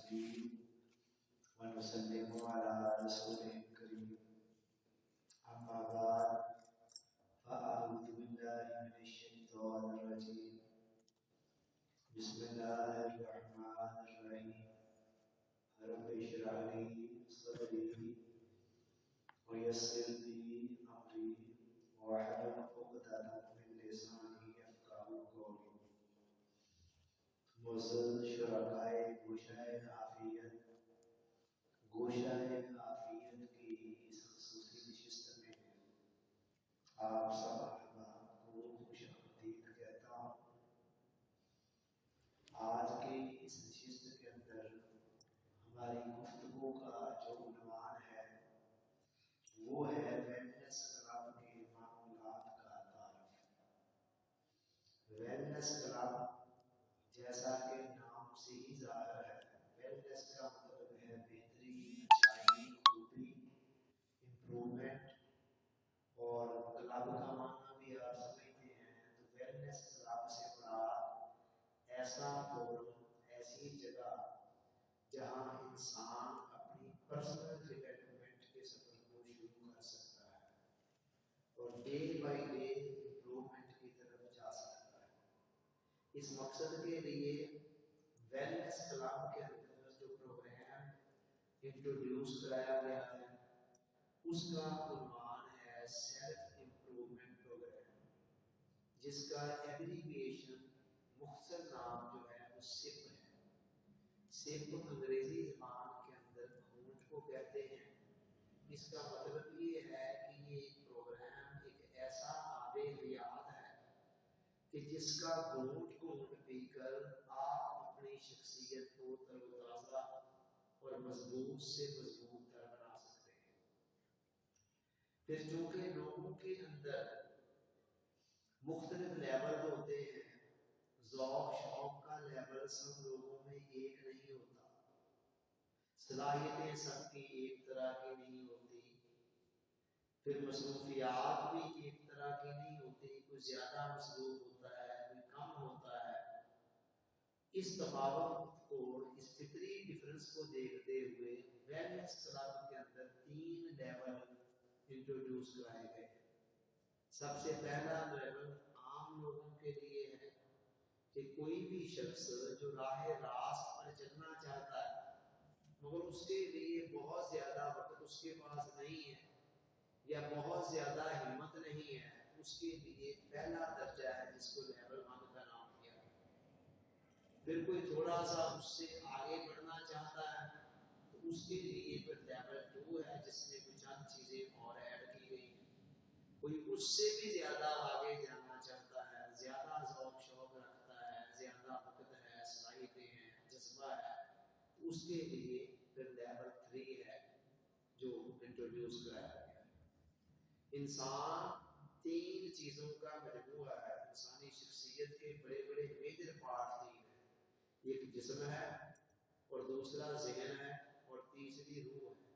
ونصلي ونسلم على رسوله الكريم أما بعد فأعوذ بالله من الشيطان الرجيم بسم الله الرحمن الرحيم رب اشرح لي صدري ويسر لي أمري واحلل عقدة من لساني يفقهوا قولي. معزز شرکائے گوشۂ عافیت کی اس خصوصی نشست میں آپ سب احباب کو خوش آمدید کہتا ہوں. آج کی اس نشست کے اندر ہماری گفتگو کا جو عنوان ہے وہ ہے ویلنس کلب کے معمولات کا تعارف. ویلنس کلب جیسا کہ نام سے ہی ظاہر ہے، ویلنس کا مطلب ہے بہتری، اچھائی، خوبی، امپرومنٹ. اور کلب کا معنی بھی آپ سمجھتے ہیں. تو ویلنس کلب سے مراد ایسا فورم، ایسی جگہ جہاں انسان اپنی پرسنل ڈیولپمنٹ کے سفر کو شروع کر سکتا ہے اور ڈے بائی ڈے امپرومنٹ کی طرف جا سکتا ہے. اس مقصد کے لیے ویلنس کلب کے اندر جو پروگرام انٹروڈیوس کرایا گیا ہے اس کا عنوان ہے سیلف امپرومنٹ پروگرام، جس کا ایبریویشن مختصر نام جو ہے وہ سپ ہے. سپ انگریزی زبان کے اندر گھونٹ کو کہتے ہیں. اس کا مطلب یہ ہے کہ یہ پروگرام ایک ایسا آب حیات ہے کہ جس کا گھونٹ پی کر آپ اپنی شخصیت کو تر و تازہ اور مضبوط سے مضبوط تر بنا سکتے ہیں. پھر چونکہ لوگوں کے اندر مختلف لیول ہوتے ہیں، ذوق شوق کا لیول سب لوگوں میں ایک نہیں ہوتا، صلاحیتیں سب کی ایک طرح کی نہیں ہوتی، پھر مصروفیات بھی ایک طرح کی نہیں ہوتی. کوئی زیادہ مصروف ہوتا ہے، کوئی کم ہوتا ہے. اس تفاوت کو، اس فطری ڈفرنس کو دیکھتے ہوئے ویلنس کلب کے اندر 3 لیول انٹروڈیوس کرائے گئے. سب سے پہلا لیول عام لوگوں کے لیے ہے کہ کوئی بھی شخص جو راہ راست پر چلنا چاہتا ہے مگر اس کے لیے بہت زیادہ وقت اس کے پاس نہیں ہے یا بہت زیادہ ہمت نہیں ہے، اس کے لیے پہلا درجہ ہے جس کو لیول 1 کا نام دیا ہے. پھر کوئی تھوڑا سا اس سے آگے بڑھنا چاہتا ہے تو اس کے لیے پھر لیول 2 ہے جس میں کچھ چند چیزیں اور ایڈ کی گئی ہیں. کوئی اس سے بھی زیادہ آگے جانا چاہتا ہے، زیادہ ذوق شوق رکھتا ہے، زیادہ وقت ہے، صلاحیتیں ہیں، جذبہ ہے، تو اس کے لیے پھر لیول 3 ہے جو انٹروڈیوس کرایا گیا ہے. انسان 3 چیزوں کا مجموعہ ہے. انسانی شخصیت کے بڑے بڑے میجر پارٹ 3 ہیں. ایک جسم ہے اور دوسرا ذہن ہے اور تیسری روح ہے.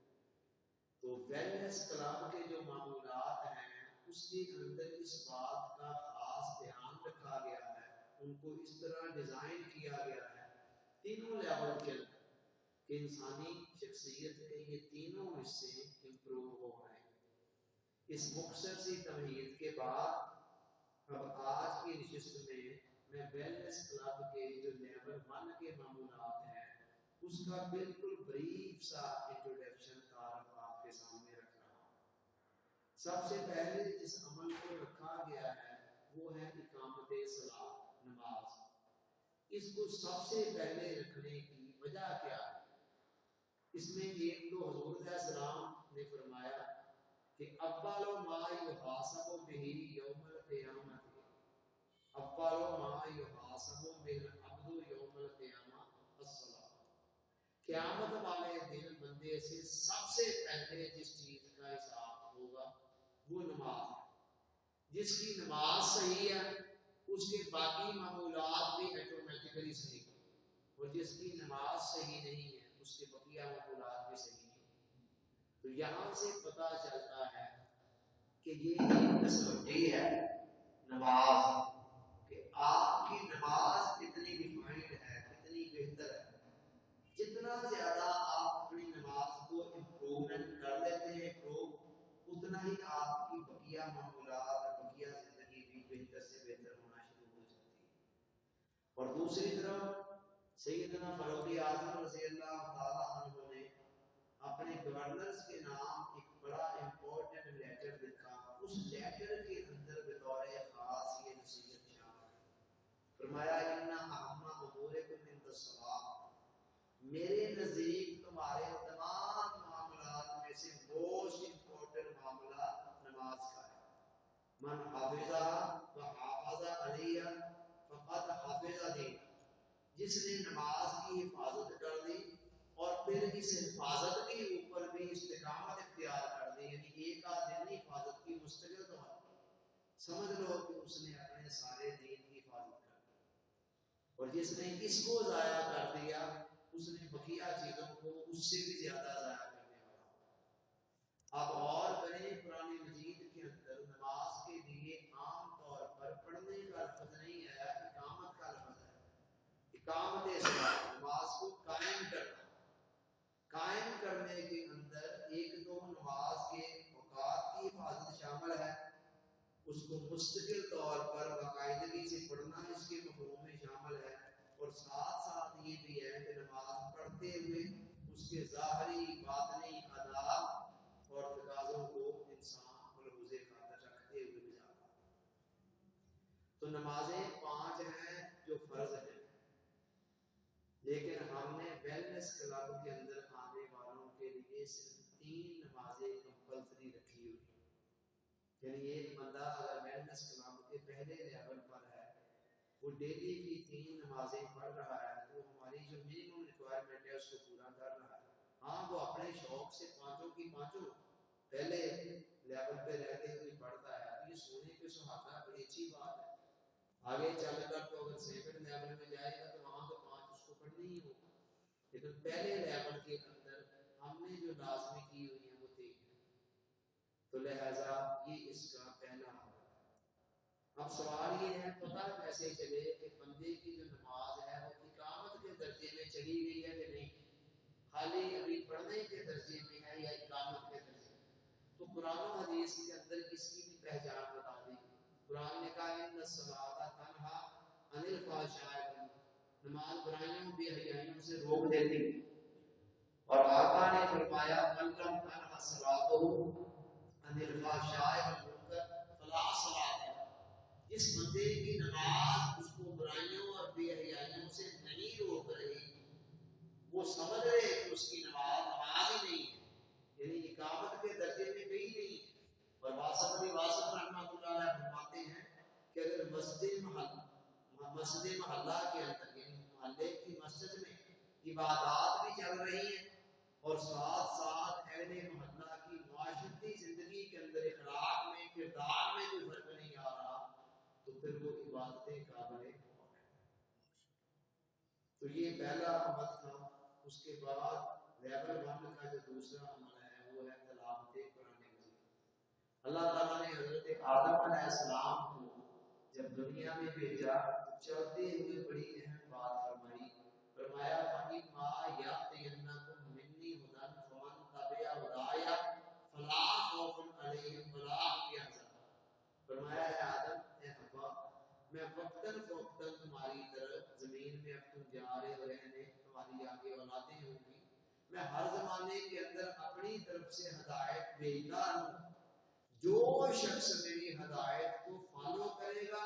تو ویلنس کلب کے جو معمولات ہیں اس کے اندر اس بات کا خاص دھیان رکھا گیا ہے، ان کو اس طرح ڈیزائن کیا گیا ہے تینوں لیول کے اندر کہ انسانی شخصیت کے یہ تینوں حصے امپروو ہو رہے ہیں. اس مختصر سی تمہید کے بعد اب آج کی نشست میں ویلنس کلب کے جو لیول 1 کے معمولات ہیں اس کا بالکل بریف سا انٹروڈکشن تعارف آپ کے سامنے رکھ رہا ہوں. سب سے پہلے جس عمل کو رکھا گیا ہے وہ ہے اقامت صلاۃ، نماز. اس کو سب سے پہلے رکھنے کی وجہ کیا ہے؟ اس میں ایک تو حضور علیہ السلام نے فرمایا کہ اول ما یحاسب به یوم القیامۃ، اول ما یحاسب به العبد یوم القیامۃ الصلاۃ. قیامت والے دن بندے سے سب سے پہلے جس چیز کا حساب ہوگا وہ نماز ہے. جس کی نماز صحیح ہے اس کے باقی معمولات بھی آٹومیٹکلی صحیح ہیں، اور جس کی نماز صحیح نہیں ہے اس کے بقیہ معمولات بھی صحیح نہیں. تو یہاں سے پتہ چلتا ہے کہ یہ ایک نسبتی ہے نماز، کہ آپ کی نماز کتنی ڈیفائنڈ ہے، کتنی بہتر ہے. جتنا اور دوسری طرف سیدنا فاروق اعظم رضی اللہ تعالیٰ عنہ نے اپنے گورنرز کے نام ایک بڑا امپورٹنٹ لیٹر لکھا. اس لیٹر کے اندر بطور خاص یہ نصیحت شامل فرمایا ان اہم امورکم عند الصلاۃ، میرے نزدیک تمہارے تمام معاملات میں سے موسٹ امپورٹنٹ معاملہ نماز کا ہے. من حافظها وحافظ علیہا فقد حافظ دین، جس نے نماز کی حفاظت کر دی اور پھر اس حفاظت کے اوپر بھی استقامت اختیار کر دی، یعنی ایک آدھ دن حفاظت کی مستقل طور سمجھ لو کہ اس نے اپنے سارے دین کی حفاظت کر دی. اور جس نے اس کو ضائع کر دیا اس نے بقیہ چیزوں کو اس سے بھی زیادہ ضائع کرنے والا. اب اور کریں قرآن مجید کے اندر نماز کے لیے عام طور پر پڑھنے کا لفظ نہیں ہے، اقامت کا لفظ ہے. اقامت نماز کو قائم کرنا، قائم کرنے کے اندر ایک تو نماز کے اوقات کی حفاظت شامل ہے، اس کو مستقل طور پر باقاعدگی سے پڑھنا اس کے مفہوم میں شامل ہے، اور ساتھ ساتھ یہ بھی ہے کہ نماز پڑھتے ہوئے اس کے ظاہری باطنی آداب اور تقاضوں کو انسان ملحوظ خاطر رکھتے ہوئے گزارتا. تو نمازیں 5 ہیں جو فرض ہیں، لیکن ہم نے ویلنس کلب کے اندر آنے والوں کے لیے صرف 3 نمازیں کمپلسری رکھی ہوئی. یعنی ایک بندہ اگر ویلنس کلب کے پہلے لیول پر ہے، وہ ڈیلی کی 3 نمازیں پڑھ رہا ہے، تو ہماری جو منیمم ریکوائرمنٹ ہے اس کو پورا کر رہا ہے. ہاں وہ اپنے شوق سے 5 کی 5 پہلے لیول پہ رہتے ہوئے پڑھتا ہے، یہ سونے پہ سہاگا بڑی اچھی بات ہے. آگے چل کر تو اگر سیکنڈ لیول میں جائے گا تو وہاں تو 5 اس کو پڑھنی ہی ہوگی، لیکن پہلے لیول کے اندر ہم نے جو لازمی کی ہوئی ہیں وہ 3 ہیں. تو لہذا یہ اس کا پہلا حل ہے. اب سوال یہ ہے پتہ کیسے چلے کہ بندے کی جو نماز ہے وہ اقامت کے درجے میں چلی گئی ہے کہ نہیں، خالی ابھی پڑھنے کے درجے میں ہے یا اقامت کے درجے میں. تو قرآن و حدیث کے اندر اس کی بھی پہچان بتا دی. قرآن نے کہا ان الصلاۃ تنہا عن الفحشاء، نماز برائیوں بے حیائیوں سے روک دیتی. اور آقا نے فرمایا من لم تنہا صلاۃہ عن الفحشاء والمنکر فلا صلاۃ له، جس بندے کی نماز اس کو برائیوں اور بے حیائیوں سے نہیں روک رہی، وہ سمجھ رہے کہ اس کی نماز ہی نہیں ہے، یعنی اقامت کے درجے میں گئی نہیں. اور واسط علی واسط رحمۃ اللہ علیہ فرماتے ہیں کہ اگر مسجد محلہ کے اندر یعنی محلے کی مسجد میں عبادات بھی چل رہی ہیں اور ساتھ ساتھ اہل محلہ کی معاشرتی زندگی کے اندر اخلاق میں کردار میں کوئی فرق نہیں آ رہا، تو پھر وہ عبادتیں قابل ہے. تو یہ پہلا عمل تھا. اس کے بعد لیول 1 کا جو دوسرا عمل ہے وہ ہے تلاوت قرآن مجید. اللہ تعالیٰ نے حضرت آدم علیہ السلام کو جب دنیا میں بھیجا تو چلتے ہوئے بڑی اہم بات فرمائی. فرمایا فَإِمَّا يَأْتِيَنَّكُم مِّنِّي هُدًى فَمَن تَبِعَ هُدَايَ فَلَا خَوْفٌ عَلَيْهِمْ وَلَا هُمْ يَحْزَنُونَ. فرمایا اے آدم اے حوا، میں وقتاً فوقتاً تمہاری طرف زمین میں اب تم جا رہے ہو رہنے، تمہاری آگے اولادیں ہوں گی، میں ہر زمانے کے اندر اپنی طرف سے ہدایت بھیجتا ہوں. جو شخص میری ہدایت کو فالو کرے گا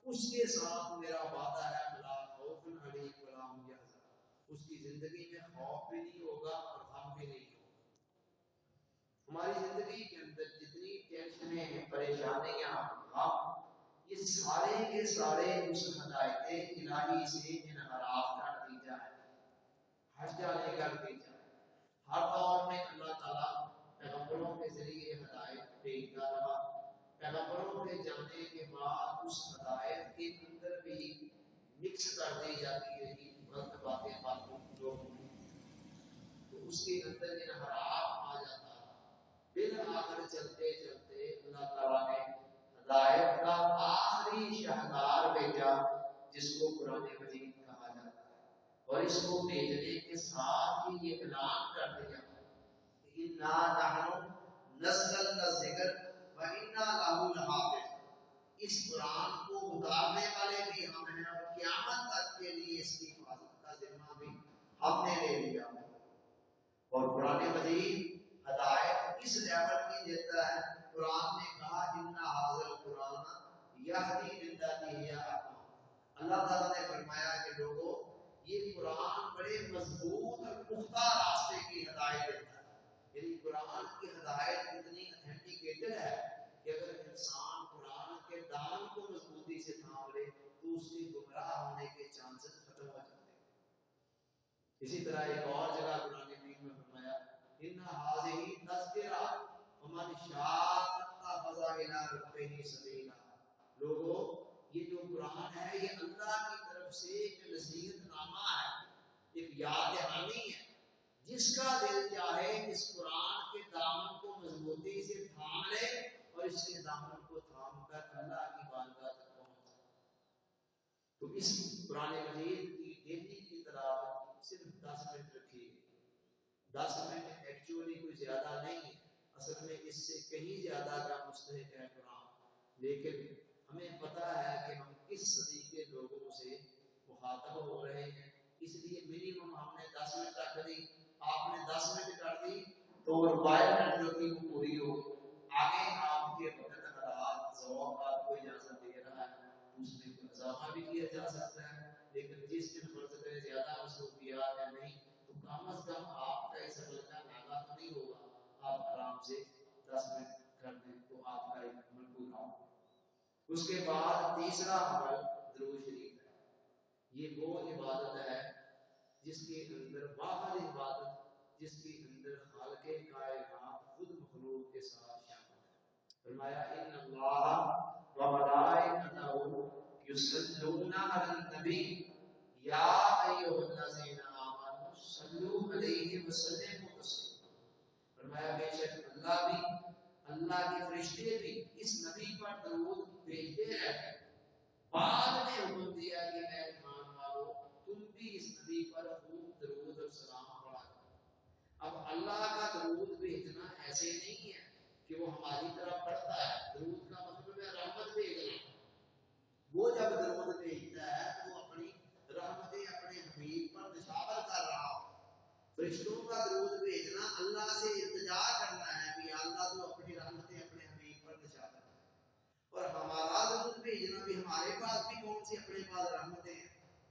اس کے ساتھ میرا وعدہ ہے فلا خوف علیہم ولا هم يحزنون، اس کی زندگی میں خوف بھی نہیں ہوگا اور غم بھی نہیں ہوگا. ہماری زندگی کے اندر جتنی ٹینشنیں ہیں، پریشانیاں، غم، یہ سارے کے سارے اس ہدایت الہی سے انحراف کا نتیجہ ہے، ہٹ جانے کا نتیجہ ہے. ہر دور میں اللہ تعالیٰ پیغمبروں کے ذریعے ہدایت بھیجتا رہا. پیغمبروں کے جانے کے بعد اس ہدایت کے اندر بھی مکس کر دی جاتی رہی غلط باتیں باقی لوگوں کی، تو اس کے اندر انحراف آ جاتا. بالآخر چلتے چلتے اللہ تعالیٰ نے ہدایت کا آخری شاہکار بھیجا جس کو قرآن مجید کہا جاتا ہے، اور اس کو بھیجنے کے ساتھ ہی یہ اعلان کر دیا اِنَّا نَحْنُ نَزَّلْنَا الذِّکْرَ وَإِنَّا لَهُ لَحَافِظُونَ. اس قرآن کو اتارنے والے بھی ہم ہیں اور قیامت تک کے لیے اس کی حفاظت کا ذمہ بھی ہم نے لے لیا ہے۔ اور قرآن مجید ہدایت اس لیول کی دیتا ہے، قرآن نے کہا ان ھذا القرآن یہدی للتی ہی اقوم۔ اللہ تعالیٰ نے فرمایا کہ لوگوں یہ قرآن بڑے مضبوط اور پختہ راستے کی ہدایت دیتا ہے، یعنی قرآن کی ہدایت اتنی اتھینٹیکیٹڈ ہے کہ اگر انسان قرآن کے دامن کو مضبوطی سے تھام لے تو اس کے گمراہ ہونے کے چانسز ختم ہو جاتے ہیں۔ اسی طرح ایک اور جگہ قرآن کریم میں فرمایا ان ھذہ تذکرہ فمن شاء اتخذ الی ربہ سبیلا۔ لوگوں یہ جو قرآن ہے یہ اللہ کی طرف سے ایک نصیحت نامہ ہے، ایک یاد دہانی ہے۔ جس کا دل چاہے اس قرآن کے دامن کو مضبوطی سے تھام لے اور اس کے دامن کو تھام کر اللہ کی بارگاہ تک پہنچ جائے۔ تو اس قرآن مجید کی ڈیلی کی تلاوت صرف 10 منٹ رکھی گئی۔ 10 منٹ ایکچولی کوئی زیادہ نہیں ہے، اصل میں اس سے کہیں زیادہ کا مستحق ہے قرآن، لیکن ہمیں پتہ ہے کہ ہم کس صدی کے لوگوں سے مخاطب ہو رہے ہیں، اس لیے منیمم ہم نے 10 منٹ رکھ دی۔ آپ نے 10 منٹ کر دی تو ریکوائرمنٹ جو تھی وہ پوری ہو، آگے آپ کے وقت حالات ذوق آپ کو اجازت دے رہا ہے اس میں اضافہ بھی کیا جا سکتا ہے، لیکن جس دن فرض کرے زیادہ مصروفیات ہے نہیں تو کم از کم آپ کا اس عمل کا ناغہ تو نہیں ہوگا، آپ آرام سے 10 منٹ کر دیں تو آپ کا ایک عمل پورا ہوگا۔ اس کے بعد تیسرا عمل درود شریف ہے۔ یہ وہ عبادت ہے جس کے اندر واحد عبادت جس کے اندر خالق کائنات خود مخلوق کے ساتھ شامل ہے۔ فرمایا ان اللہ و ملائکتہ یصلون علی النبی یا ایھا الذین آمنوا صلوا علیہ وسلموا تسلیما۔ فرمایا بے شک اللہ بھی، اللہ کے فرشتے بھی اس نبی پر درود بھیجتے رہتے ہیں۔ بعد میں حکم دیا کہ اے ایمان والو تم بھی اس نبی پر خوب درود اور سلام پڑھا کرو۔ اب اللہ کا درود بھیجنا ایسے نہیں ہے کہ وہ ہماری طرح پڑھتا ہے، درود کا مطلب ہے رحمت بھیجنا۔ وہ جب درود بھیجتا ہے تو وہ اپنی رحمتیں اپنے حبیب پر نشاور کر رہا ہو۔ فرشتوں کا درود بھیجنا اللہ سے التجا کرنا ہے کہ اللہ تو اپنی رحمتیں اپنے حبیب پر نشاور کر۔ اور ہمارا درود بھیجنا بھی ہمارے پاس بھی کون سی اپنے پاس رحمتیں ہیں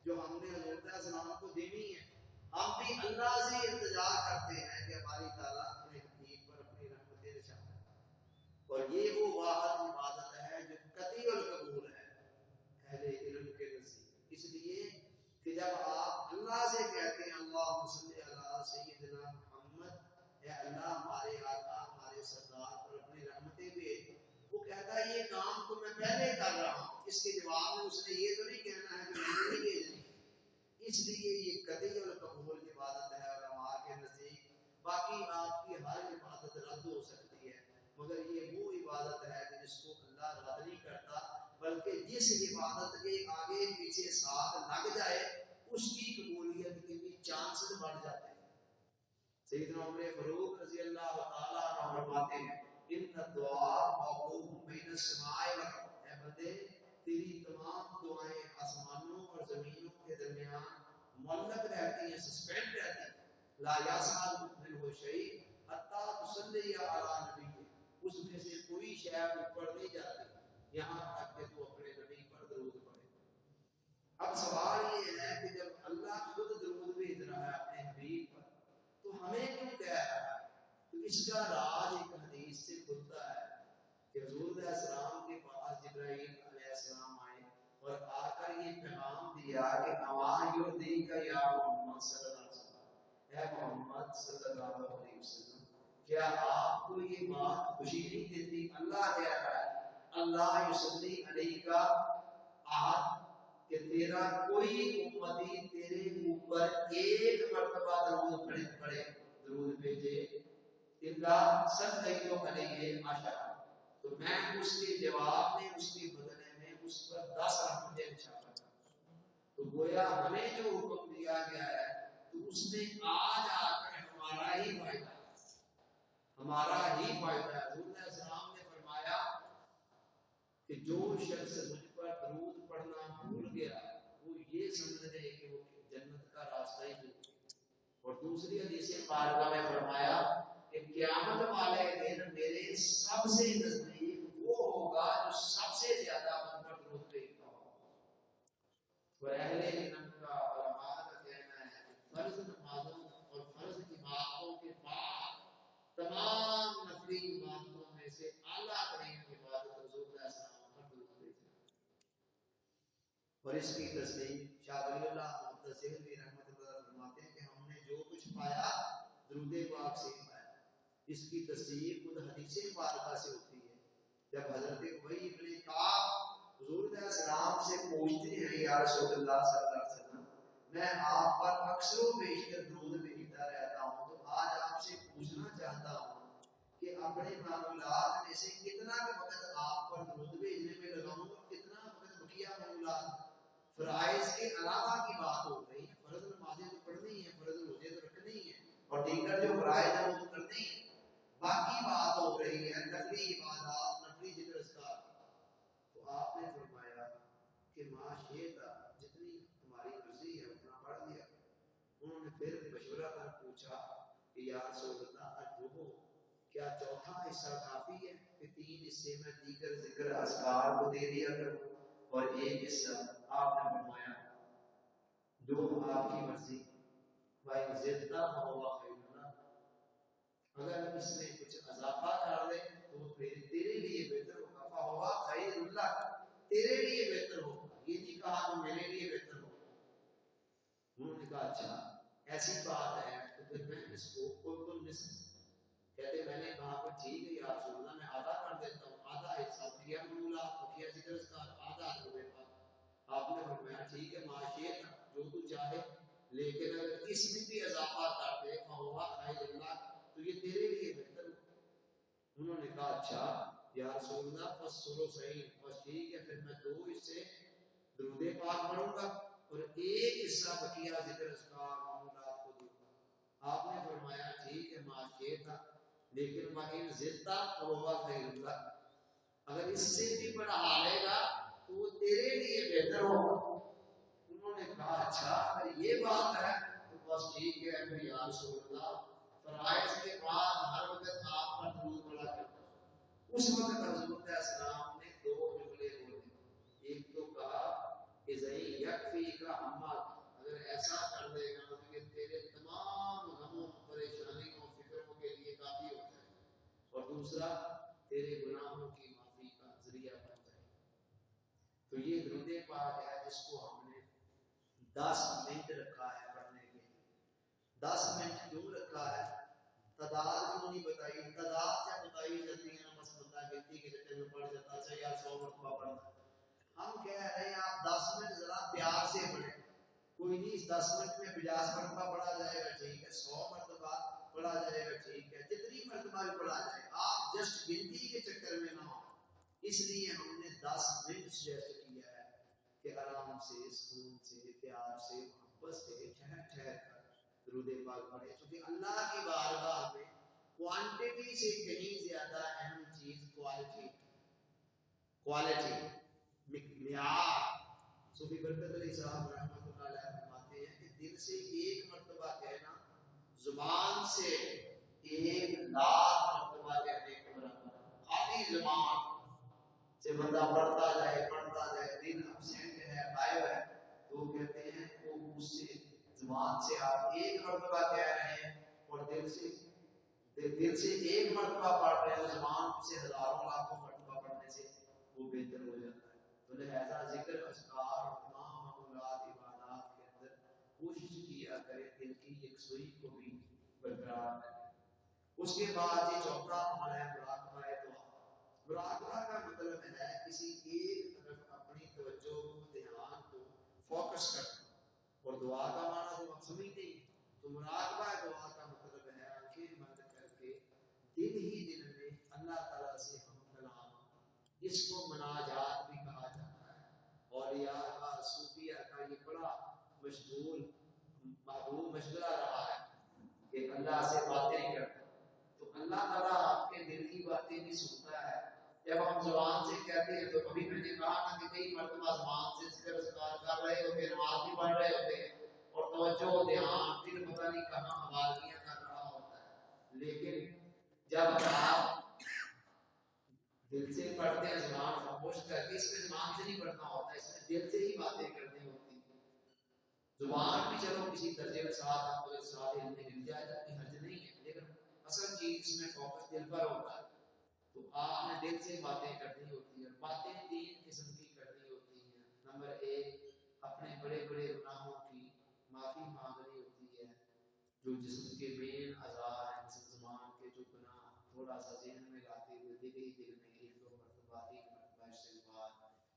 جو ہم نے حضور علیہ السلام کو دینی ہیں، ہم بھی اللہ سے التجا کرتے ہیں کہ ہماری تعالیٰ اپنے حبیب پر اپنی رحمتیں نشان کرے۔ اور یہ وہ واحد عبادت ہے جو قطعی القبول ہے اہل علم کے نزدیک، اس لیے کہ جب آپ اللہ سے کہتے ہیں اللہم صلی علی سیدنا محمد، اے اللہ ہمارے آقا ہمارے سردار پر اپنی رحمتیں بھیج، وہ کہتا ہے یہ کام تو میں پہلے کر رہا ہوں، اس کے جواب میں اس نے یہ تو نہیں کہنا ہے کہ میں نے نہیں بھیجنی۔ اس لیے یہ قطعی القبول عبادت ہے علماء کے نزدیک۔ باقی آپ کی ہر عبادت رد ہو سکتی ہے، مگر یہ وہ عبادت ہے کہ جس کو اللہ رد نہیں کرتا، بلکہ جس عبادت کے آگے پیچھے ساتھ لگ جائے اس کی قبولیت کے بھی چانسز بڑھ جاتے ہیں۔ سیدنا عمر فاروق رضی اللہ تعالیٰ عنہ فرماتے ہیں ان الدعاء موقوف بین السماء والارض، اے بندے تیری تمام دعائیں آسمانوں اور زمینوں کے درمیان معلق رہتی ہیں، سسپینڈ رہتی ہیں۔ لا یسأل منہ شیء حتی تصلی علی نبی، اس میں سے کوئی شے اوپر نہیں جاتی یہاں تک کہ تو اپنے نبی پر درود پڑھے۔ اب سوال یہ ہے کہ جب اللہ خود درود بھیج رہا ہے اپنے حبیب پر تو ہمیں کیوں کہہ رہا ہے؟ تو اس کا راز ایک حدیث سے کھلتا ہے کہ حضور علیہ السلام کے پاس جبرائیل علیہ السلام آئے اور آ کر یہ پیغام دیا کہ اما یرضیک یا محمد صلی اللہ علیہ وسلم، اے محمد صلی اللہ علیہ وسلم کیا آپ کو یہ بات خوشی نہیں دیتی؟ اللہ کہہ رہا ہے اللہ یصلی علیک احد، کہ تیرا کوئی امتی تیرے اوپر ایک مرتبہ درود پڑھے درود بھیجے اللہ صلی علیہ عشرہ، تو میں اس کے جواب میں اس کے بدلے میں اس پر 10 رحمتیں انشاء کرتا ہوں۔ تو گویا ہمیں جو حکم دیا گیا ہے تو اس میں آج آ کر ہمارا ہی فائدہ ہے، ہمارا ہی فائدہ ہے۔ حضور علیہ السلام نے فرمایا کہ جو شخص مجھ پر درود پڑھنا بھول گیا وہ یہ سمجھ لے کہ وہ جنت کا راستہ ہی بھول گیا۔ اور دوسری حدیث مبارکہ میں فرمایا کہ قیامت والے دن میرے سب سے نزدیک وہ ہوگا جو سب سے زیادہ مجھ پر درود بھیجتا ہوگا۔ اور اہل علم کا علماء کا کہنا ہے کہ فرض نمازوں اور فرض عبادتوں کے بعد تمام نفلی عبادتوں میں سے اعلیٰ ترین عبادت حضور علیہ السلام پر درود بھیجنا۔ اور اس کی تصدیق شاہ ولی اللہ متصل بھی رحمۃ اللہ فرماتے ہیں کہ ہم نے جو کچھ پایا درود پاک سے پایا۔ اس کی تصدیق خود حدیث مبارکہ سے ہوتی ہے۔ جب حضرت ابی بن کعب حضور علیہ السلام سے پوچھتے ہیں یا رسول اللہ صلی اللہ علیہ وسلم میں آپ پر اکثر و بیشتر درود بھیجتا رہتا ہوں تو آج آپ سے پوچھنا چاہتا ہوں کہ اپنے معمولات میں سے کتنا وقت آپ پر درود بھیجنے میں لگاؤں اور کتنا وقت بقیہ معمولات فرائض کے علاوہ کی بات ہو رہی ہے۔ فرض نمازیں تو پڑھنی ہیں، فرض روزے تو رکھنے ہی ہیں اور دیگر جو فرائض ہیں وہ تو کرنے ہی ہیں، باقی بات ہو رہی ہے نفلی عبادات، نفلی ذکر اذکار۔ تو آپ نے فرمایا کہ ما شئت جتنی تمہاری مرضی ہے اتنا پڑھ لیا۔ انہوں نے پھر مشورہ کر پوچھا کہ یا رسول اللہ ارجو کیا چوتھا حصہ کافی ہے کہ 3 حصے میں دیگر ذکر اذکار کو دے دیا کروں اور ایک حصہ؟ آپ نے فرمایا جو آپ کی مرضی، وَإِنْ زِدْتَ فَهُوَ خَيْرٌ لَكَ، اگر اس میں کچھ اضافہ کر دے تو پھر تیرے لیے بہتر ہوگا۔ فَهُوَ خَيْرٌ لَكَ، تیرے لیے بہتر ہوگا، یہ نہیں کہا کہ میرے لیے بہتر ہوگا۔ انہوں نے کہا اچھا ایسی بات ہے تو پھر میں اس کو کل نصف کہتے میں نے کہا کہ ٹھیک ہے یا رسول اللہ میں آدھا کر دیتا ہوں، آدھا حصہ بقیہ معمولات بقیہ ذکر اذکار، آدھا درود پاک۔ آپ نے فرمایا ٹھیک ہے ما شئت جو تو چاہے، لیکن اگر اس میں بھی اضافہ کر دے فَهُوَ خَيْرٌ لَكَ تو یہ تیرے لیے بہتر ہوگا۔ انہوں نے کہا اچھا یا رسول اللہ فَالثُّلُثَيْنِ، بس ٹھیک ہے پھر میں 2 حصے درود پاک پڑھوں گا اور ایک حصہ بقیہ ذکر اذکار معمولات کو دوں گا۔ آپ نے فرمایا ٹھیک ہے ما شئت، لیکن وَإِنْ زِدْتَ فَهُوَ خَيْرٌ لَكَ، اگر اس سے بھی بڑھا لے گا تو وہ تیرے لیے بہتر ہوگا۔ انہوں نے کہا اچھا اگر یہ بات ہے تو بس ٹھیک ہے پھر یا رسول اللہ فرائض کے بعد ہر وقت آپ پر درود پڑھا کرتا ہوں۔ اس وقت حضور علیہ السلام نے 2 جملے بولے، ایک تو کہا کہ زئی یکفی کا عمل، اگر ایسا کر دے گا کہ تیرے تمام غموں پریشانیوں فکروں کے لیے کافی ہو جائے، اور دوسرا تیرے گناہوں کی معافی کا ذریعہ بن جائے۔ تو یہ درود پاک ہے جس کو ہم نے 10 منٹ رکھا ہے پڑھنے کے لیے۔ 10 منٹ کیوں رکھا ہے؟ تعداد کیوں نہیں بتائی؟ تعداد کیا بتائی جاتی ہے نا، بس بندہ گنتی کے چکر میں پڑھ جاتا ہے یا 100 مرتبہ پڑھتا ہے۔ ہم کہہ رہے ہیں آپ 10 منٹ ذرا پیار سے پڑھیں، کوئی نہیں اس 10 منٹ میں 50 مرتبہ پڑھا جائے گا ٹھیک ہے، 100 مرتبہ پڑھا جائے گا ٹھیک ہے، جتنی مرتبہ بھی پڑھا جائے، آپ جسٹ گنتی کے چکر میں نہ ہو۔ اس لیے ہم نے 10 منٹ سجیسٹ کیا ہے کہ آرام سے، سکون سے، پیار سے، محبت سے، ٹھہر ٹھہر کر درود پاک پڑھیں، کیونکہ اللہ کی بارگاہ میں کوانٹٹی سے کہیں زیادہ اہم چیز کوالٹی معیار۔ صوفی برکت علی صاحب رحمۃ اللہ علیہ فرماتے ہیں کہ دل سے ایک مرتبہ کہنا زبان سے 1,00,000 مرتبہ کہنے کے برابر ہے۔ خالی زبان سے بندہ پڑھتا جائے دل ابسینٹ ہے، غائب ہے، تو کہتے ہیں وہ اس سے زبان سے آپ 1 مرتبہ کہہ رہے ہیں اور دل سے 1 مرتبہ پڑھ رہے ہیں، زبان سے ہزاروں لاکھوں مرتبہ پڑھنے سے وہ بہتر ہو جاتا ہے۔ تو لہذا ذکر اذکار اور تمام معمولات عبادات کے اندر کوشش کیا کرے دل کی یکسوئی کو بھی برقرار کریں۔ اس کے بعد یہ چوتھا عمل ہے مراقبہ دعا۔ مراقبہ کا مطلب ہے کسی ایک طرف اپنی توجہ دھیان کو فوکس کرنا، اور دعا کا معنی تو آپ سمجھتے ہیں۔ تو مراقبہ دعا کا مطلب ہے آنکھیں بند کر کے دل ہی دل میں اللہ تعالیٰ سے ہم کلام، اس کو مناجات بھی کہا جاتا ہے۔ اولیاء کا، صوفیہ کا یہ بڑا مشغول محبوب مشغلہ رہا ہے کہ اللہ سے باتیں کرنا۔ تو اللہ تعالیٰ آپ کے دل کی باتیں بھی سنتا ہے، جب ہم زبان سے کہتے ہیں تو ابھی میں نے کہا نا کہ کئی مرتبہ زبان سے ذکر اذکار کر رہے ہوتے ہیں، نماز بھی پڑھ رہے ہوتے ہیں اور توجہ دھیان دل پتہ نہیں کہاں حوالگیاں کر رہا ہوتا ہے، لیکن جب آپ دل سے پڑھتے ہیں زبان خاموش کر کے، اس میں زبان سے نہیں پڑھنا ہوتا، اس میں دل سے ہی باتیں کرنی ہوتی ہیں۔ زبان بھی چلو کسی درجے کے ساتھ آپ کو ایک ساتھ علم میں مل جائے تو کوئی حرج نہیں ہے، لیکن اصل چیز اس میں فوکس دل پر ہوتا ہے۔ تو آپ نے دل سے باتیں کرنی ہوتی ہیں، باتیں تین قسم کی کرنی ہوتی ہیں۔ نمبر ایک، اپنے بڑے بڑے گناہوں کی معافی مانگنی ہوتی ہے، جو جسم کے مین اعضاء ہیں، مثل زبان کے جو گناہ تھوڑا سا ذہن میں لاتے ہوئے دل ہی دل میں ایک دو مرتبہ تین مرتبہ استغفار،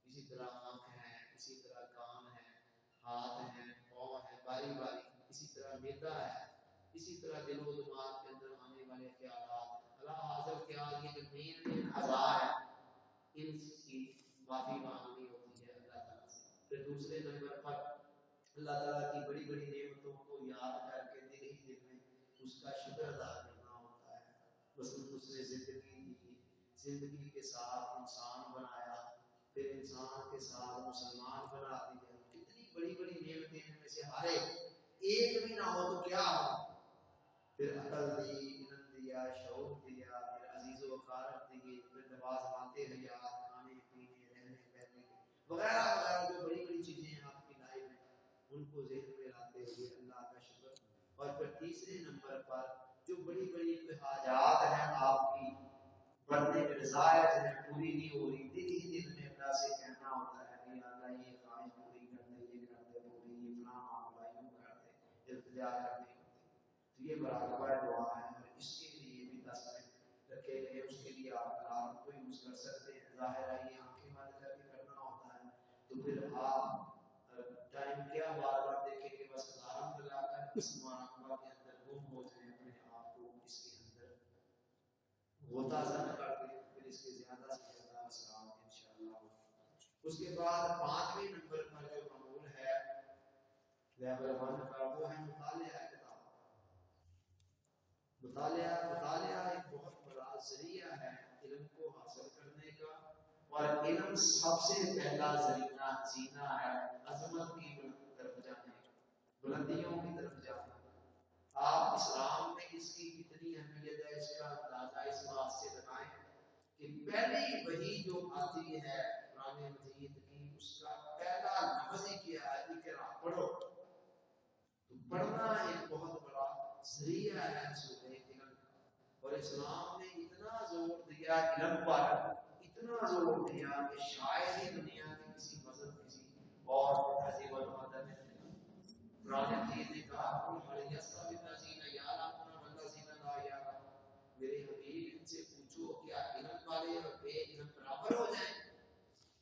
اسی طرح آنکھ ہیں، اسی طرح کان ہیں، ہاتھ ہیں، پاؤں ہیں، باری باری، اسی طرح معدہ ہے، اسی طرح دل و دماغ کے اندر آنے والے خیالات، اللہ حاضر خیال، یہ جو مین اعضاء ہیں ان کی معافی مانگنی ہوتی ہے اللہ تعالیٰ سے۔ پھر دوسرے نمبر پر اللہ تعالیٰ کی بڑی بڑی نعمتوں کو یاد کر کے دل ہی دل میں اس کا شکر ادا کرنا ہوتا ہے۔ بس اس نے زندگی دی، زندگی کے ساتھ انسان بنایا، پھر انسان کے ساتھ مسلمان بنا دیا، کتنی بڑی بڑی نعمتیں ان میں سے ہر ایک بھی نہ ہو تو کیا ہو، پھر عقل دی، علم دیا، شعور دیا، پھر عزیز و اقارت دی، پھر نواز مانتے حیات، کھانے پینے رہنے بہنے وغیرہ وغیرہ، جو بڑی بڑی چیزیں ہیں آپ کی لائف میں ان کو ذہن میں لاتے ہوئے اللہ کا شکر۔ اور پھر تیسرے نمبر پر جو بڑی بڑی حاجات ہیں آپ کی، بندے کی رضایت ہے پوری نہیں ہو رہی، دل ہی دل میں اللہ سے کہنا ہوتا ہے کہ اللہ یہ خواہش پوری کر دے، یہ کر دے پوری، یہ فلاں معاملہ یوں کر دے، التجا کرنی ہوتی ہے۔ تو یہ مراقبہ دعا ہے، اور اس کے لیے بھی 10 منٹ رکھے گئے، اس کے لیے آپ الارم کو یوز کر سکتے ہیں، ظاہر ہے یہ آنکھیں بند کر کے کرنا ہوتا ہے، تو پھر آپ ٹائم کیا بار بار دیکھیں کہ بس الارم لگا کر اس مراقبہ کے اندر گم ہو جائیں، اپنے آپ کو اس کے اندر غوطہ زن کر دیں، پھر اس کے زیادہ سے زیادہ اثرات انشاءاللہ۔ اس کے بعد 5ویں نمبر پر جو معمول ہے لیول 1 کا، وہ ہے مطالعہ کتاب۔ مطالعہ ایک بہت بڑا ذریعہ ہے علم کو حاصل کرنے کا، اور علم سب سے پہلا ذریعہ زینہ ہے عظمت کی طرف جانے، بلندیوں کی طرف جانے۔ آپ اسلام میں اس کی کتنی اہمیت ہے اس کا اندازہ اس بات سے لگائیں کہ پہلی وحی جو آتی ہے قرآن مجید کی، اس کا پہلا لفظ ہی کیا ہے، اقرا، پڑھو۔ تو پڑھنا ایک بہت بڑا ذریعہ ہے حصول علم کا، اور اسلام نے اتنا زور دیا علم پر، اتنا زور دیا کہ شاید ہی دنیا کے کسی مذہب، کسی اور تہذیب و تمدن نے قرآن مجید نے کہا میرے حبیب ان سے پوچھو کیا علم والے اور بے علم برابر ہو جائیں؟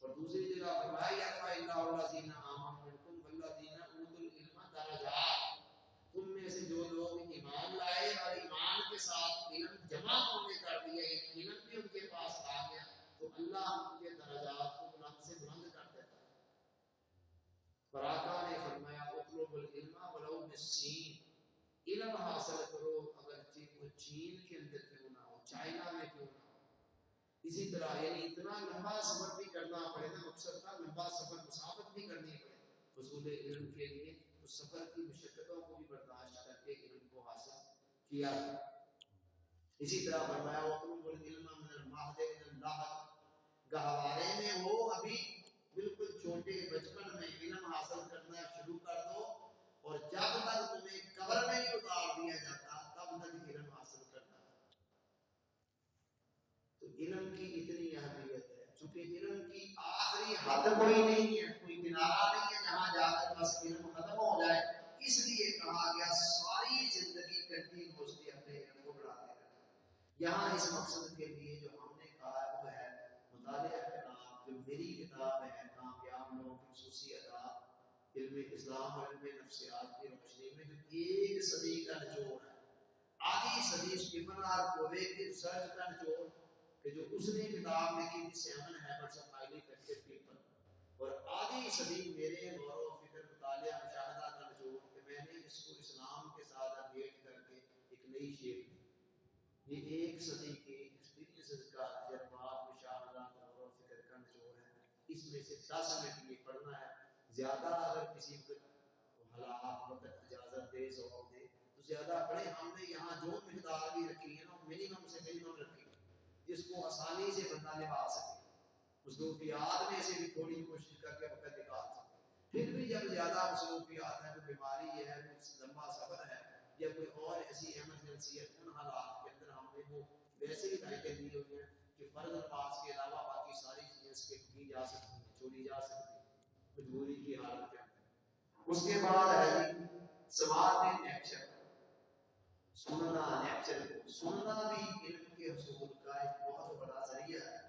اور دوسری جگہ فرمایا یرفع اللہ الذین آمنوا منکم والذین اوتوا العلم درجات، تم میں سے جو لوگ ایمان لائے اور ایمان کے ساتھ علم جمع ہونے کر دیا، علم بھی ان کے پاس آ گیا، تو اللہ ان کے درجات کو بلند سے بلند کر دیتا ہے۔ براکا نے فرمایا اطلب العلم ولو بالسین، علم حاصل کرو اگرچہ وہ چین کے اندر کیوں نہ ہو، چائنا میں کیوں نہ ہو۔ اسی طرح یعنی اتنا لمبا سفر بھی کرنا پڑے نا، مقصد تھا لمبا سفر مسافت بھی کرنی پڑے حصول علم کے لیے، تو سفر کی مشقتوں کو بھی برداشت کر کے علم کو حاصل کیا۔ اسی طرح فرمایا وَاطْلُبُوا الْعِلْمَ مِنَ الْمَهْدِ إِلَى اللَّهِ، گہوارے میں ہو ابھی بالکل چھوٹے بچپن میں علم حاصل کرنا شروع کر دو، اور جب تک تمہیں قبر میں نہیں اتار دیا جاتا تب تک علم حاصل کرنا۔ تو علم کی اتنی اہمیت ہے، چونکہ علم کی آخری حد کوئی نہیں ہے، کوئی کنارہ نہیں ہے جہاں جا کر بس علم ختم ہو جائے، اس لیے کہا گیا ساری زندگی کنٹینیوسلی اپنے علم کو بڑھاتے رہنا۔ یہاں اس مقصد کے لیے جو ہم نے کہا وہ ہے مطالعہ کتاب، جو میری کتاب ہے کامیاب لوگوں کی خصوصی اداب علم اسلام اور علم نفسیات کی روشنی میں، جو 1 صدی کا نچوڑ ہے، آدھی صدی اسٹیفن آر کووے کی ریسرچ کا نچوڑ کہ جو اس نے کتاب لکھی تھی 7 habits of highly effective people, اور آدھی صدی میرے غور و فکر مطالعہ مشاہدہ کا نچوڑ کہ میں نے اس کو اسلام کے ساتھ اپڈیٹ کر کے ایک نئی شیپ دی۔ یہ 1 صدی کے ایکسپیرینسز کا تجربات، مشاہدہ، اس میں سے 10 منٹ یہ پڑھنا ہے. زیادہ اگر کسی حالات وقت اجازت دے ثواب دے تو زیادہ پڑھے. ہم نے یہاں جو مقدار بھی رکھی ہے نا منیمم سے منیمم رکھی ہے جس کو آسانی سے بندہ نبھا سکے. مصروفیات میں سے بھی تھوڑی کوشش کر کے وقت نکال سکے. پھر بھی جب زیادہ مصروفیات ہے, کوئی بیماری ہے, کوئی لمبا سفر ہے یا کوئی اور ایسی ایمرجنسی ہے, ان حالات کے اندر ہم نے وہ ویسے ہی طریقے دی ہوئی ہیں کہ فرض نماز کے علاوہ باقی ساری چیزیں اسکپ کی جا سکتی ہیں, چھوڑی جا سکتی ہیں مجبوری کی حالت کے اندر. اس کے بعد ہے سماعت لیکچر, سننا لیکچر کو. سننا بھی علم کے حصول کا ایک بہت بڑا ذریعہ ہے,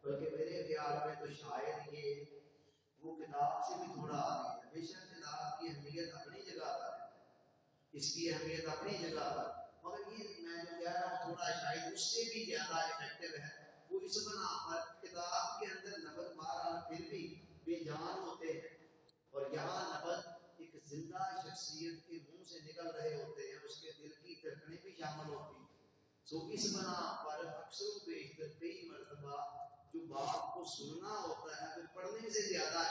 بلکہ میرے خیال میں تو شاید یہ وہ کتاب سے بھی تھوڑا آگے ہے. بے شک کتاب کی اہمیت اپنی جگہ پر ہے, اس کی اہمیت اپنی جگہ پر, مگر یہ میں جو کہہ رہا ہوں تھوڑا شاید اس سے بھی زیادہ افیکٹو ہے. وہ اس بنا پر کتاب کے اندر لفظ بہرحال پھر بھی بے جان ہوتے ہیں, اور یہاں لفظ ایک زندہ شخصیت کے منہ سے نکل رہے ہوتے ہیں, اس کے دل کی دھڑکنیں بھی شامل ہوتی ہیں. سو اس بنا پر اکثر و بیشتر کئی مرتبہ جو بات کو سننا ہوتا ہے وہ پڑھنے سے زیادہ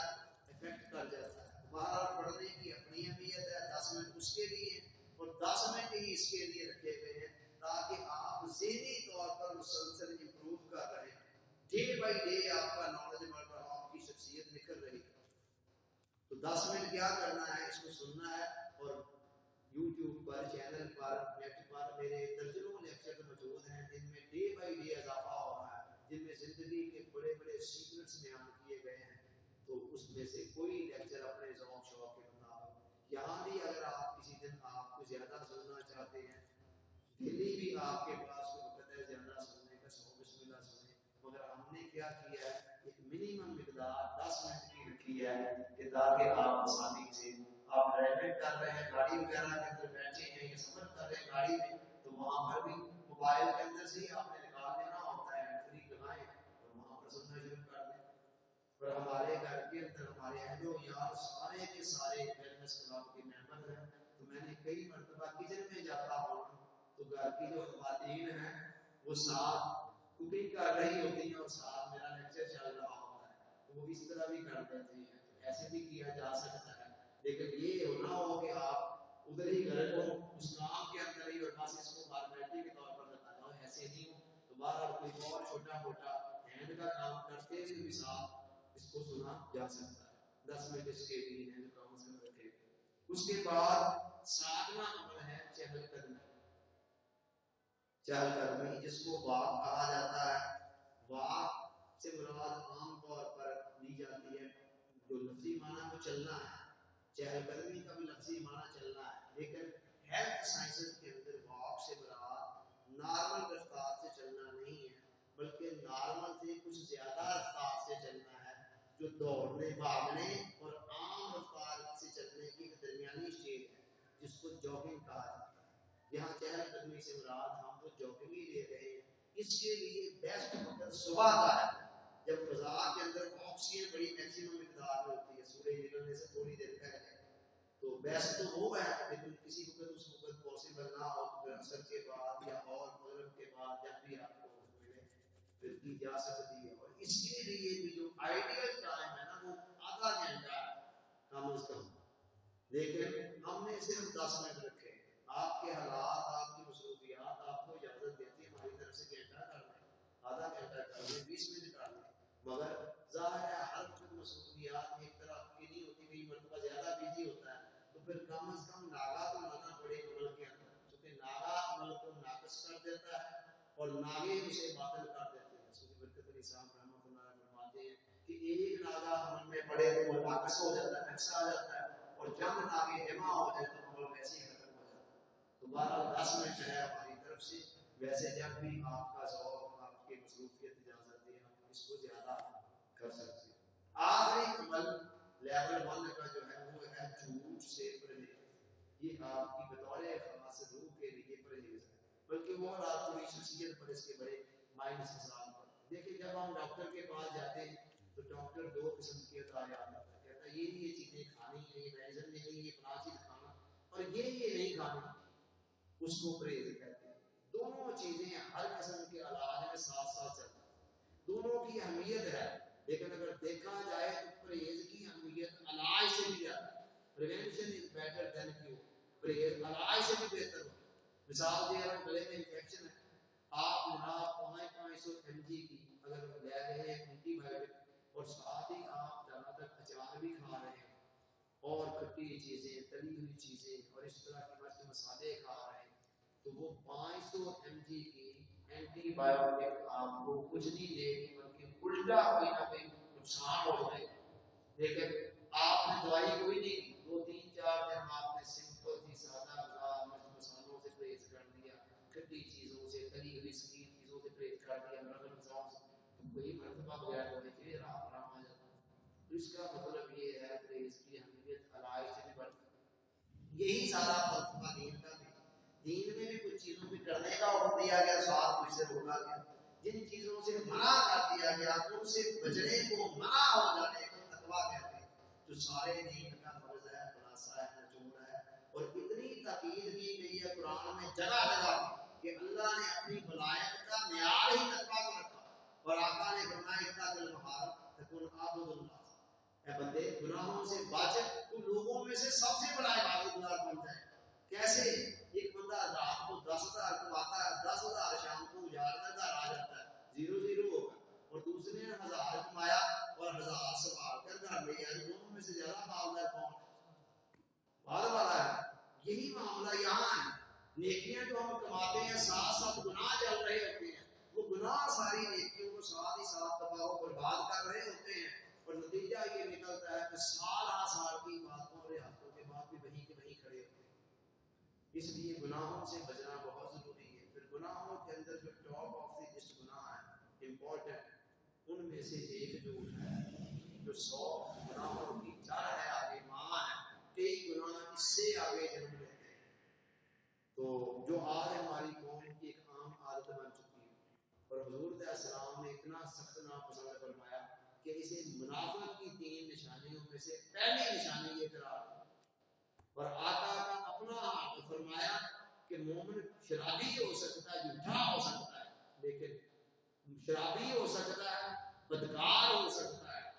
افیکٹ کر جاتا ہے. بہرحال پڑھنے کی اپنی اہمیت ہے, 10 منٹ اس کے لیے اور 10 منٹ ہی اس کے لیے رکھے گئے ہیں تاکہ آپ ذہنی طور پر مسلسل امپروو کر رہے ہیں. ڈے بائی ڈے آپ کا نالج بڑھ رہا, آپ کی شخصیت نکل رہی ہے. تو 10 منٹ کیا کرنا ہے, اس کو سننا ہے. اور یوٹیوب پر, چینل پر, نیٹ پر میرے درجنوں لیکچر موجود ہیں جن میں ڈے بائی ڈے اضافہ ہو رہا ہے, جن میں زندگی کے بڑے بڑے سیکرٹس بیان کیے گئے ہیں. تو اس میں سے کوئی لیکچر اپنے ذوق شوق کے مطابق یہاں بھی اگر آپ کسی دن آپ کو زیادہ سننا چاہتے ہیں, ڈیلی بھی آپ کے پاس کوئی وقت ہے زیادہ سننے کا, 100 بسم اللہ سنیں. مگر ہم نے کیا کیا ہے, ایک منیمم مقدار 10 منٹ کی رکھی ہے کہ تاکہ آپ آسانی سے, آپ ڈرائیونگ کر رہے ہیں, گاڑی وغیرہ کے اندر بیٹھے ہیں یا سفر کر رہے ہیں گاڑی میں, تو وہاں پر بھی موبائل کے اندر سے ہی آپ نے نکال لینا ہوتا ہے, فری لگائیں اور وہاں پر سننا شروع کر دیں. اور ہمارے گھر کے اندر ہمارے اہل و عیال سارے کے سارے ویلنس کلب کے ممبر ہیں. تو میں نے کئی مرتبہ کچن میں جاتا ہوں تو گھر کی جو خواتین ہیں وہ ساتھ کوکنگ کر رہی ہوتی ہیں اور ساتھ میرا لیکچر چل رہا ہوتا ہے, تو وہ اس طرح بھی کر دیتے ہیں. ایسے بھی کیا جا سکتا ہے, لیکن یہ نہ ہو کہ آپ ادھر ہی گھر کو اس کام کے اندر ہی اور بس اس کو فارمیلٹی کے طور پر بتانا ہو, ایسے نہیں ہو. تو باہر کوئی اور چھوٹا موٹا ہینڈ کا کام کرتے ہوئے بھی ساتھ اس کو سنا جا سکتا ہے. 10 منٹ اس کے لیے ہیں جو کام سے رکھے. اس کے بعد 7واں عمل ہے چہل قدمی. چہل قدمی جس کو واک کہا جاتا ہے. واک سے مراد عام طور پر لی جاتی ہے جو لفظی معنی کو چلنا ہے, چہل قدمی کا بھی لفظی معنی چلنا ہے, لیکن ہیلتھ سائنسز کے اندر واک سے مراد نارمل رفتار سے چلنا نہیں ہے, بلکہ نارمل سے کچھ زیادہ رفتار سے چلنا ہے, جو دوڑنے بھاگنے اور عام رفتار سے چلنے کی درمیانی اسٹیج ہے جس کو جاگنگ کہا جاتا ہے. یہاں چہل قدمی سے مراد ہم تو جاگنگ ہی لے رہے ہیں. اس کے لیے بیسٹ وقت صبح کا ہے جب فضا کے اندر آکسیجن بڑی میکسیمم مقدار میں ہوتی ہے, سورج نکلنے سے تھوڑی دیر پہلے. تو بیسٹ تو وہ ہے, لیکن کسی وقت اس وقت پاسبل نہ ہو تو پھر عصر کے بعد یا اور مغرب کے بعد جب بھی آپ کو ملے پھر کی جا سکتی ہے. اور اس کے لیے بھی جو آئیڈیل ٹائم ہے نا وہ آدھا گھنٹہ ہے کم از کم, لیکن ہم نے صرف 10 منٹ رکھے. آپ کے حالات, آپ کی مصروفیات آپ کو اجازت دیتی ہے ہماری طرف سے گھنٹہ کر لیں, آدھا گھنٹہ کر لیں, 20 منٹ کر لیں. مگر ظاہر ہے ہر وقت مصروفیات ایک طرح کی نہیں ہوتی, کئی مرتبہ زیادہ بزی ہوتا ہے, تو پھر کم از کم ناغہ تو لانا پڑے عمل کے اندر, کیونکہ ناغہ عمل کو ناقص کر دیتا ہے اور ناغے اسے باطل کر دیتے ہیں. سوری برکت علی صاحب رحمۃ اللہ علیہ فرماتے ہیں کہ ایک ناغہ عمل میں پڑے تو وہ ناقص ہو جاتا ہے, نقص آ جاتا ہے, اور جب ناغے جمع ہو جائے تو عمل ویسے ہی ختم ہو جاتا ہے. تو 10 منٹ ہے ہماری طرف سے. ویسے جب بھی آپ کا ذوق, آپ کی مصروفیت اجازت دے آپ اس کو زیادہ کر سکتے ہیں. آخری عمل لیول 1 کا جو ہے وہ ہے جھوٹ سے پرہیز. یہ آپ کی بطور خاص روح کے لیے پرہیز ہے, بلکہ وہ آپ پوری شخصیت پر اس کے بڑے مائنس حساب پر. دیکھیں جب ہم ڈاکٹر کے پاس جاتے ہیں تو ڈاکٹر 2 قسم کی عطیات دیتا ہے, کہتا ہے یہ چیزیں کھانی ہے, یہ میڈیسن لینی ہے, یہ فلاں چیز کھانا, اور یہ نہیں کھانی, اس کو پرہیز کہتے ہیں. دونوں چیزیں ہر قسم کے علاج میں ساتھ ساتھ چلتی ہیں, دونوں کی اہمیت ہے, لیکن اگر دیکھا جائے تو پرہیز کی اہمیت علاج سے بھی زیادہ ہے. Prevention is better than cure. پرہیز علاج سے بھی بہتر ہے. مثال دے رہا ہوں, گلے میں انفیکشن ہے, آپ جناب 500 mg کی اگر لے رہے ہیں اینٹی بایوٹک اور ساتھ ہی آپ زیادہ تر اچار بھی کھا رہے ہیں اور کھٹی چیزیں, تلی ہوئی چیزیں اور اس طرح کے مرچ مسالے کھا رہے ہیں, تو وہ 500 mg کی اینٹی بایوٹک آپ کو کچھ نہیں دے گی بلکہ الٹا کوئی نہ کوئی نقصان ہو جائے گا. لیکن آپ نے دوائی کوئی نہیں دی, 2-3-4 دن آپ نے سمپل سی سادہ غذا مرچ مسالوں سے پرہیز کر دیا, کھٹی چیزوں سے, تلی ہوئی سکین چیزوں سے پرہیز کر دیا, نرم غذاؤں سے, تو کوئی مرتبہ بغیر دوائی کے آرام آ جاتا ہے. تو اس کا مطلب یہ ہے پرہیز کی اہمیت علاج سے بھی بڑھتی ہے. یہی سارا فلسفہ دین کا بھی. دین میں بھی کچھ چیزوں کو کرنے کا حکم دیا گیا, ساتھ کچھ سے روکا گیا. جن چیزوں سے منع کر دیا گیا ان سے بچنے کو, منع ہو جانے کو تقویٰ کہتے ہیں, جو سارے دین کا مرض ہے, خلاصہ ہے, نچوڑ ہے. اور اتنی تاکید کی گئی ہے قرآن میں جگہ جگہ کہ اللہ نے اپنی ولایت کا معیار ہی تقویٰ کو رکھا. اور آقا نے فرمایا اتق المحارم تکن عبد اللہ. اے بندے گناہوں سے بچ, تو لوگوں میں سے سب سے بڑا عبادت گزار بن جائے. کیسے؟ ایک بندہ رات کو 10,000 کماتا ہے, 10,000 شام کو اجاڑ کر گھر آ جاتا ہے, 0-0 ہو کر, اور دوسرے نے 1,000 کمایا اور 1,000 سنبھال کر گھر لے آیا. دونوں میں سے زیادہ مالدار کون ہے؟ بعد والا ہے. یہی معاملہ یہاں ہے. نیکیاں جو ہم کماتے ہیں ساتھ ساتھ گناہ چل رہے ہوتے ہیں, وہ گناہ ساری نیکیوں کو ساتھ ہی ساتھ تباہ و برباد کر رہے ہوتے ہیں. اور نتیجہ یہ نکلتا ہے کہ سال کی باتوں اور ہفتوں کے بعد بھی وہیں کے وہیں کھڑے ہوتے ہیں. اس لیے گناہوں سے بچنا بہت ضروری ہے. پھر گناہوں کے اندر جو ٹاپ آف دی لسٹ گناہ ہے امپورٹنٹ, ان میں سے ایک جو ہے جو 100 گناہوں کی جڑ ہے, آگے ماں ہے, کئی گناہ اس سے آگے جنم لیتے ہیں. تو جو آج ہماری قوم کی ایک عام عادت بن چکی ہے, اور حضور علیہ السلام نے اتنا سخت ناپسند فرمایا کہ اسے منافقت کی 3 نشانیوں میں سے پہلی نشانی یہ قرار دی. اور آقا کا اپنا فرمایا کہ مومن شرابی ہو سکتا ہے, جھوٹا ہو سکتا ہے, لیکن شرابی ہو سکتا ہے, بدکار ہو سکتا ہے,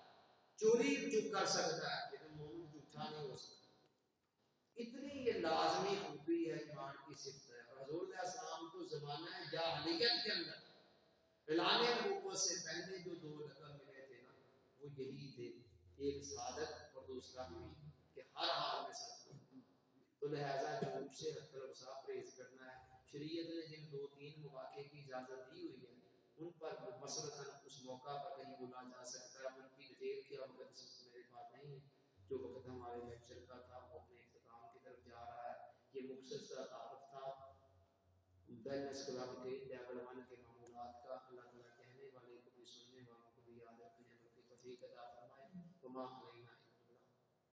چوری کر سکتا ہے, لیکن مومن جھوٹا نہیں ہو سکتا. اتنی یہ لازمی خوبی ہے, ایمان کی صفت ہے. اور حضور علیہ السلام کو زمانہ جاہلیت کے اندر اعلان نبوت سے پہلے جو 2 لقب ملے تھے نا, وہ یہی تھے, ایک صادق اور دوسرا امین, کہ ہر حال میں سچ بولنا. تو لہٰذا جھوٹ سے ہر طرف صاف پرہیز کرنا ہے. شریعت نے جن 2-3 مواقع کی اجازت دی ہوئی ہے, ان پر مثلاً اس موقع پر کہیں بولا جا سکتا ہے. ان کی ڈیٹیل کیا وقت میرے پاس نہیں ہے. جو وقت ہمارے لیکچر کا تھا وہ اپنے اختتام کی طرف جا رہا ہے. یہ مختصر سا تعارف تھا ویلنس کلب کے لیول 1 کے معمولات کا. اللہ تعالیٰ کہنے والے کو بھی سننے والوں کو بھی یاد رکھنے کی توفیق عطا فرمائے. وما علینا